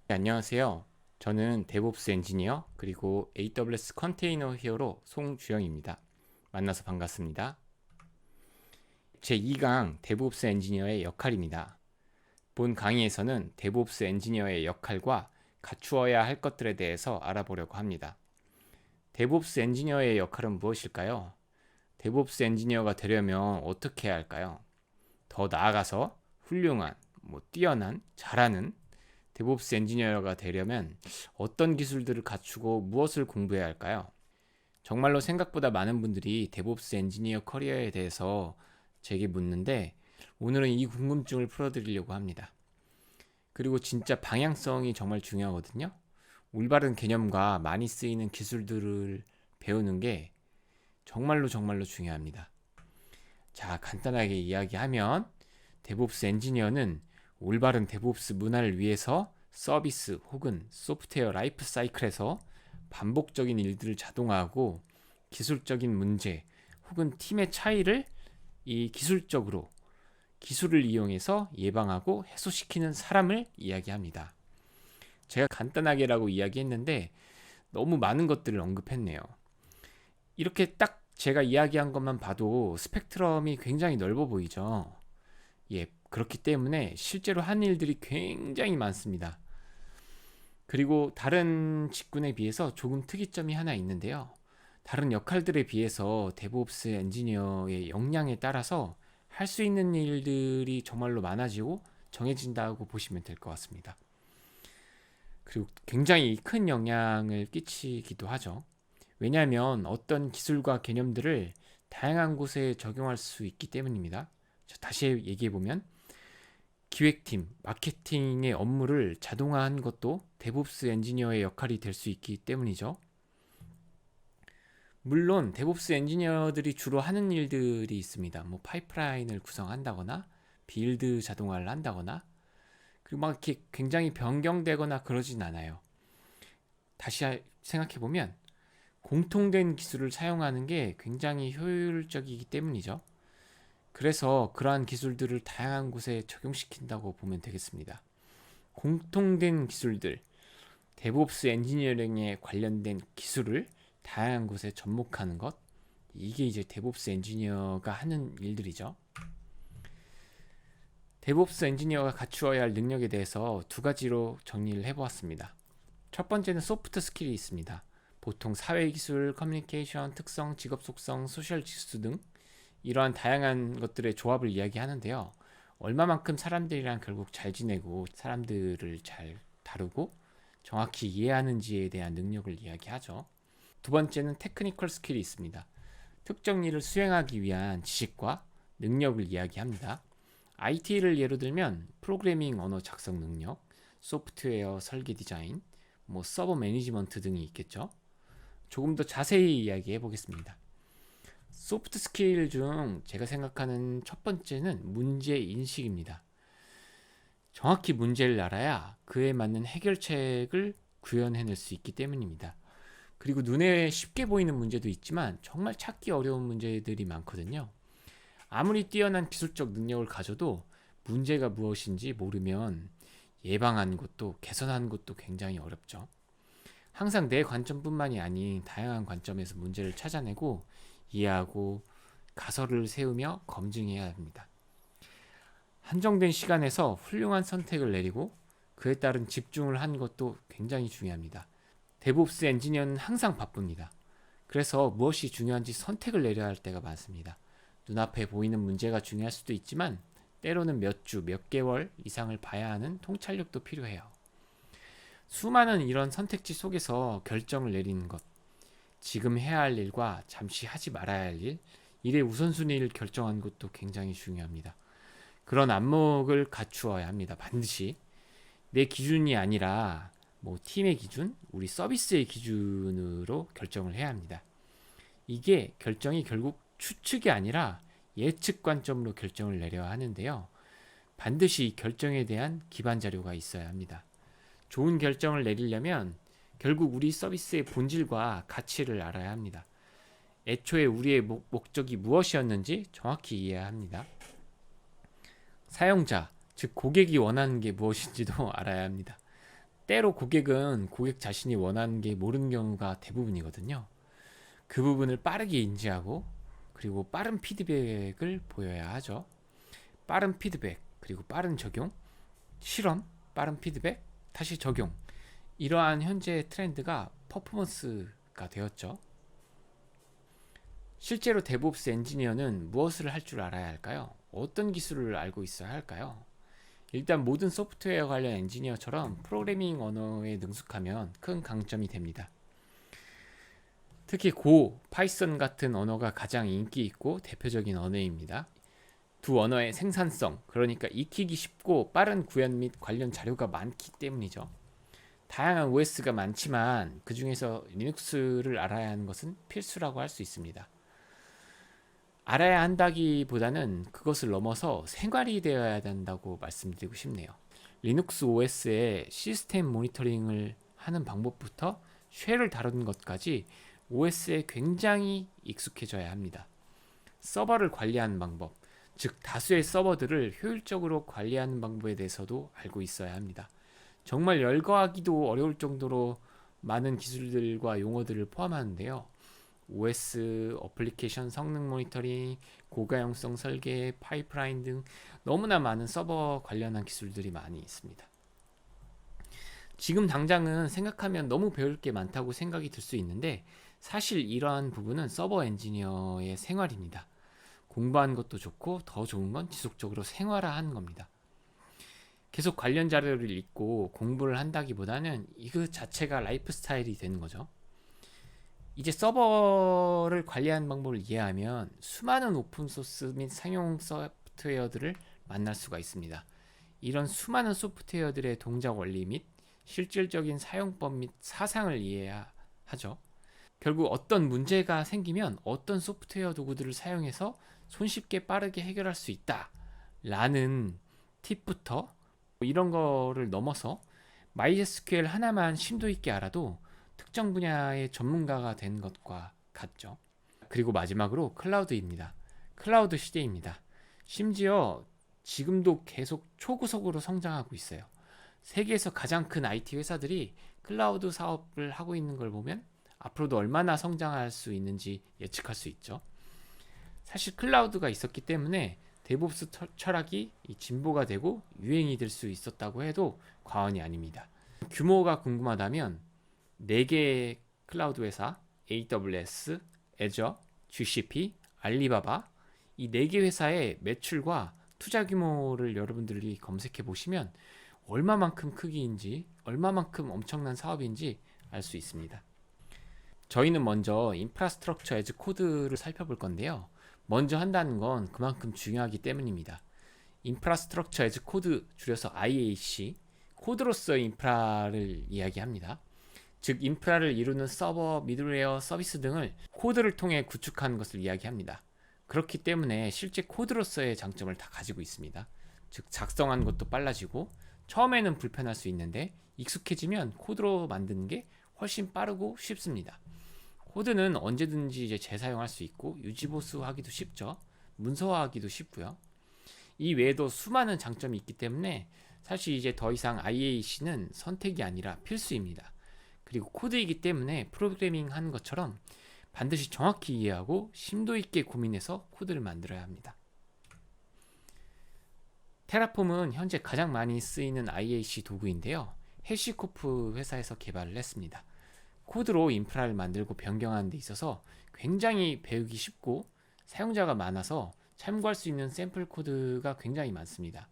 네, 안녕하세요. 저는 데브옵스 엔지니어 그리고 AWS 컨테이너 히어로 송주영입니다. 만나서 반갑습니다. 제2강 데브옵스 엔지니어의 역할입니다. 본 강의에서는 데브옵스 엔지니어의 역할과 갖추어야 할 것들에 대해서 알아보려고 합니다. 데브옵스 엔지니어의 역할은 무엇일까요? 데브옵스 엔지니어가 되려면 어떻게 해야 할까요? 더 나아가서 훌륭한, 뛰어난, 잘하는 데브옵스 엔지니어가 되려면 어떤 기술들을 갖추고 무엇을 공부해야 할까요? 정말로 생각보다 많은 분들이 데브옵스 엔지니어 커리어에 대해서 제게 묻는데 오늘은 이 궁금증을 풀어드리려고 합니다. 그리고 진짜 방향성이 정말 중요하거든요. 올바른 개념과 많이 쓰이는 기술들을 배우는 게 정말로 중요합니다. 자, 간단하게 이야기하면 데브옵스 엔지니어는 올바른 데브옵스 문화를 위해서 서비스 혹은 소프트웨어 라이프 사이클에서 반복적인 일들을 자동화하고 기술적인 문제 혹은 팀의 차이를 이 기술적으로 기술을 이용해서 예방하고 해소시키는 사람을 이야기합니다. 제가 간단하게라고 이야기했는데 너무 많은 것들을 언급했네요. 이렇게 딱 제가 이야기한 것만 봐도 스펙트럼이 굉장히 넓어 보이죠. 예, 그렇기 때문에 실제로 한 일들이 굉장히 많습니다. 그리고 다른 직군에 비해서 조금 특이점이 하나 있는데요. 다른 역할들에 비해서 데브옵스 엔지니어의 역량에 따라서 할 수 있는 일들이 정말로 많아지고 정해진다고 보시면 될 것 같습니다. 그리고 굉장히 큰 영향을 끼치기도 하죠. 왜냐하면 어떤 기술과 개념들을 다양한 곳에 적용할 수 있기 때문입니다. 다시 얘기해보면 기획팀, 마케팅의 업무를 자동화한 것도 데브옵스 엔지니어의 역할이 될 수 있기 때문이죠. 물론 데브옵스 엔지니어들이 주로 하는 일들이 있습니다. 파이프라인을 구성한다거나 빌드 자동화를 한다거나 그리고 막 이렇게 굉장히 변경되거나 그러진 않아요. 다시 생각해 보면 공통된 기술을 사용하는 게 굉장히 효율적이기 때문이죠. 그래서 그러한 기술들을 다양한 곳에 적용시킨다고 보면 되겠습니다. 공통된 기술들, 데브옵스 엔지니어링에 관련된 기술을 다양한 곳에 접목하는 것, 이게 이제 데브옵스 엔지니어가 하는 일들이죠. 데브옵스 엔지니어가 갖추어야 할 능력에 대해서 두 가지로 정리를 해보았습니다. 첫 번째는 소프트 스킬이 있습니다. 보통 사회기술, 커뮤니케이션, 특성, 직업 속성, 소셜 지수 등 이러한 다양한 것들의 조합을 이야기하는데요. 얼마만큼 사람들이랑 결국 잘 지내고 사람들을 잘 다루고 정확히 이해하는지에 대한 능력을 이야기하죠. 두 번째는 테크니컬 스킬이 있습니다. 특정 일을 수행하기 위한 지식과 능력을 이야기합니다. IT를 예로 들면 프로그래밍 언어 작성 능력, 소프트웨어 설계 디자인, 서버 매니지먼트 등이 있겠죠. 조금 더 자세히 이야기해 보겠습니다. 소프트 스킬 중 제가 생각하는 첫 번째는 문제 인식입니다. 정확히 문제를 알아야 그에 맞는 해결책을 구현해낼 수 있기 때문입니다. 그리고 눈에 쉽게 보이는 문제도 있지만 정말 찾기 어려운 문제들이 많거든요. 아무리 뛰어난 기술적 능력을 가져도 문제가 무엇인지 모르면 예방하는 것도 개선하는 것도 굉장히 어렵죠. 항상 내 관점뿐만이 아닌 다양한 관점에서 문제를 찾아내고 이해하고 가설을 세우며 검증해야 합니다. 한정된 시간에서 훌륭한 선택을 내리고 그에 따른 집중을 하는 것도 굉장히 중요합니다. 데브옵스 엔지니어는 항상 바쁩니다. 그래서 무엇이 중요한지 선택을 내려야 할 때가 많습니다. 눈앞에 보이는 문제가 중요할 수도 있지만 때로는 몇 주, 몇 개월 이상을 봐야 하는 통찰력도 필요해요. 수많은 이런 선택지 속에서 결정을 내리는 것, 지금 해야 할 일과 잠시 하지 말아야 할 일, 일의 우선순위를 결정하는 것도 굉장히 중요합니다. 그런 안목을 갖추어야 합니다. 반드시. 내 기준이 아니라 팀의 기준, 우리 서비스의 기준으로 결정을 해야 합니다. 이게 결정이 결국 추측이 아니라 예측 관점으로 결정을 내려야 하는데요. 반드시 결정에 대한 기반 자료가 있어야 합니다. 좋은 결정을 내리려면 결국 우리 서비스의 본질과 가치를 알아야 합니다. 애초에 우리의 목적이 무엇이었는지 정확히 이해해야 합니다. 사용자, 즉 고객이 원하는 게 무엇인지도 알아야 합니다. 때로 고객은 고객 자신이 원하는 게 모르는 경우가 대부분이거든요. 그 부분을 빠르게 인지하고 그리고 빠른 피드백을 보여야 하죠. 빠른 피드백, 그리고 빠른 적용, 실험, 빠른 피드백, 다시 적용. 이러한 현재 트렌드가 퍼포먼스가 되었죠. 실제로 데브옵스 엔지니어는 무엇을 할 줄 알아야 할까요? 어떤 기술을 알고 있어야 할까요? 일단 모든 소프트웨어 관련 엔지니어처럼 프로그래밍 언어에 능숙하면 큰 강점이 됩니다. 특히 고, 파이썬 같은 언어가 가장 인기 있고 대표적인 언어입니다. 두 언어의 생산성, 그러니까 익히기 쉽고 빠른 구현 및 관련 자료가 많기 때문이죠. 다양한 OS가 많지만 그 중에서 리눅스를 알아야 하는 것은 필수라고 할 수 있습니다. 알아야 한다기보다는 그것을 넘어서 생활이 되어야 된다고 말씀드리고 싶네요. 리눅스 OS의 시스템 모니터링을 하는 방법부터 쉘을 다루는 것까지 OS에 굉장히 익숙해져야 합니다. 서버를 관리하는 방법, 즉 다수의 서버들을 효율적으로 관리하는 방법에 대해서도 알고 있어야 합니다. 정말 열거하기도 어려울 정도로 많은 기술들과 용어들을 포함하는데요. OS, 어플리케이션 성능 모니터링, 고가용성 설계, 파이프라인 등 너무나 많은 서버 관련한 기술들이 많이 있습니다. 지금 당장은 생각하면 너무 배울 게 많다고 생각이 들 수 있는데 사실 이러한 부분은 서버 엔지니어의 생활입니다. 공부하는 것도 좋고 더 좋은 건 지속적으로 생활화하는 겁니다. 계속 관련 자료를 읽고 공부를 한다기보다는 이거 자체가 라이프 스타일이 되는 거죠. 이제 서버를 관리하는 방법을 이해하면 수많은 오픈소스 및 상용 소프트웨어들을 만날 수가 있습니다. 이런 수많은 소프트웨어들의 동작 원리 및 실질적인 사용법 및 사상을 이해해야 하죠. 결국 어떤 문제가 생기면 어떤 소프트웨어 도구들을 사용해서 손쉽게 빠르게 해결할 수 있다 라는 팁부터 이런 거를 넘어서 MySQL 하나만 심도 있게 알아도 특정 분야의 전문가가 된 것과 같죠. 그리고 마지막으로 클라우드입니다. 클라우드 시대입니다. 심지어 지금도 계속 초구속으로 성장하고 있어요. 세계에서 가장 큰 IT 회사들이 클라우드 사업을 하고 있는 걸 보면 앞으로도 얼마나 성장할 수 있는지 예측할 수 있죠. 사실 클라우드가 있었기 때문에 데브옵스 철학이 진보가 되고 유행이 될 수 있었다고 해도 과언이 아닙니다. 규모가 궁금하다면 4개의 클라우드 회사 AWS, Azure, GCP, 알리바바 이 4개 회사의 매출과 투자 규모를 여러분들이 검색해 보시면 얼마만큼 크기인지 얼마만큼 엄청난 사업인지 알 수 있습니다. 저희는 먼저 인프라스트럭처 애즈 코드를 살펴볼 건데요. 먼저 한다는 건 그만큼 중요하기 때문입니다. 인프라스트럭처 애즈 코드, 줄여서 IAC, 코드로서의 인프라를 이야기합니다. 즉 인프라를 이루는 서버, 미들웨어, 서비스 등을 코드를 통해 구축하는 것을 이야기합니다. 그렇기 때문에 실제 코드로서의 장점을 다 가지고 있습니다. 즉 작성하는 것도 빨라지고 처음에는 불편할 수 있는데 익숙해지면 코드로 만드는 게 훨씬 빠르고 쉽습니다. 코드는 언제든지 이제 재사용할 수 있고 유지보수하기도 쉽죠. 문서화하기도 쉽고요. 이 외에도 수많은 장점이 있기 때문에 사실 이제 더 이상 IAC는 선택이 아니라 필수입니다. 그리고 코드이기 때문에 프로그래밍 하는 것처럼 반드시 정확히 이해하고 심도 있게 고민해서 코드를 만들어야 합니다. 테라폼은 현재 가장 많이 쓰이는 IAC 도구인데요. 해시코프 회사에서 개발을 했습니다. 코드로 인프라를 만들고 변경하는 데 있어서 굉장히 배우기 쉽고 사용자가 많아서 참고할 수 있는 샘플 코드가 굉장히 많습니다.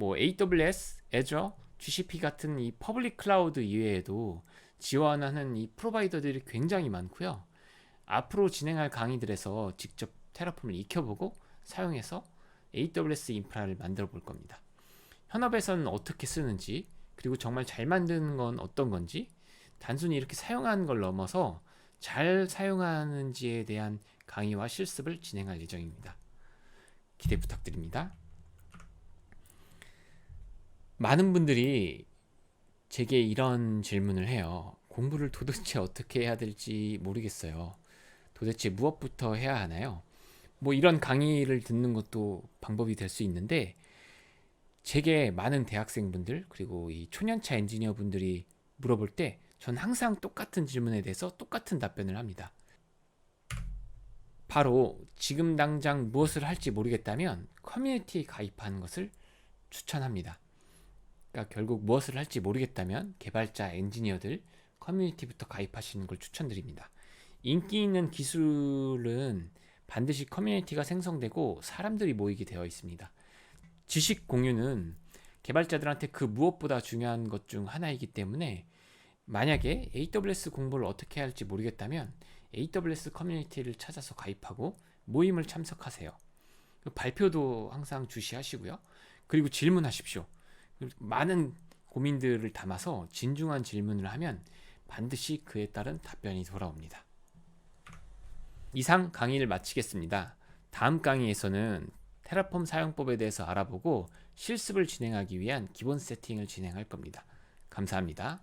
AWS, Azure, GCP 같은 이 퍼블릭 클라우드 이외에도 지원하는 이 프로바이더들이 굉장히 많고요. 앞으로 진행할 강의들에서 직접 테라폼을 익혀보고 사용해서 AWS 인프라를 만들어 볼 겁니다. 현업에서는 어떻게 쓰는지, 그리고 정말 잘 만드는 건 어떤 건지, 단순히 이렇게 사용하는 걸 넘어서 잘 사용하는지에 대한 강의와 실습을 진행할 예정입니다. 기대 부탁드립니다. 많은 분들이 제게 이런 질문을 해요. 공부를 도대체 어떻게 해야 될지 모르겠어요. 도대체 무엇부터 해야 하나요? 이런 강의를 듣는 것도 방법이 될 수 있는데 제게 많은 대학생분들 그리고 이 초년차 엔지니어분들이 물어볼 때 전 항상 똑같은 질문에 대해서 똑같은 답변을 합니다. 바로 지금 당장 무엇을 할지 모르겠다면 커뮤니티에 가입하는 것을 추천합니다. 그러니까 결국 무엇을 할지 모르겠다면 개발자, 엔지니어들 커뮤니티부터 가입하시는 걸 추천드립니다. 인기 있는 기술은 반드시 커뮤니티가 생성되고 사람들이 모이게 되어 있습니다. 지식 공유는 개발자들한테 그 무엇보다 중요한 것 중 하나이기 때문에 만약에 AWS 공부를 어떻게 할지 모르겠다면 AWS 커뮤니티를 찾아서 가입하고 모임을 참석하세요. 발표도 항상 주시하시고요. 그리고 질문하십시오. 많은 고민들을 담아서 진중한 질문을 하면 반드시 그에 따른 답변이 돌아옵니다. 이상 강의를 마치겠습니다. 다음 강의에서는 테라폼 사용법에 대해서 알아보고 실습을 진행하기 위한 기본 세팅을 진행할 겁니다. 감사합니다.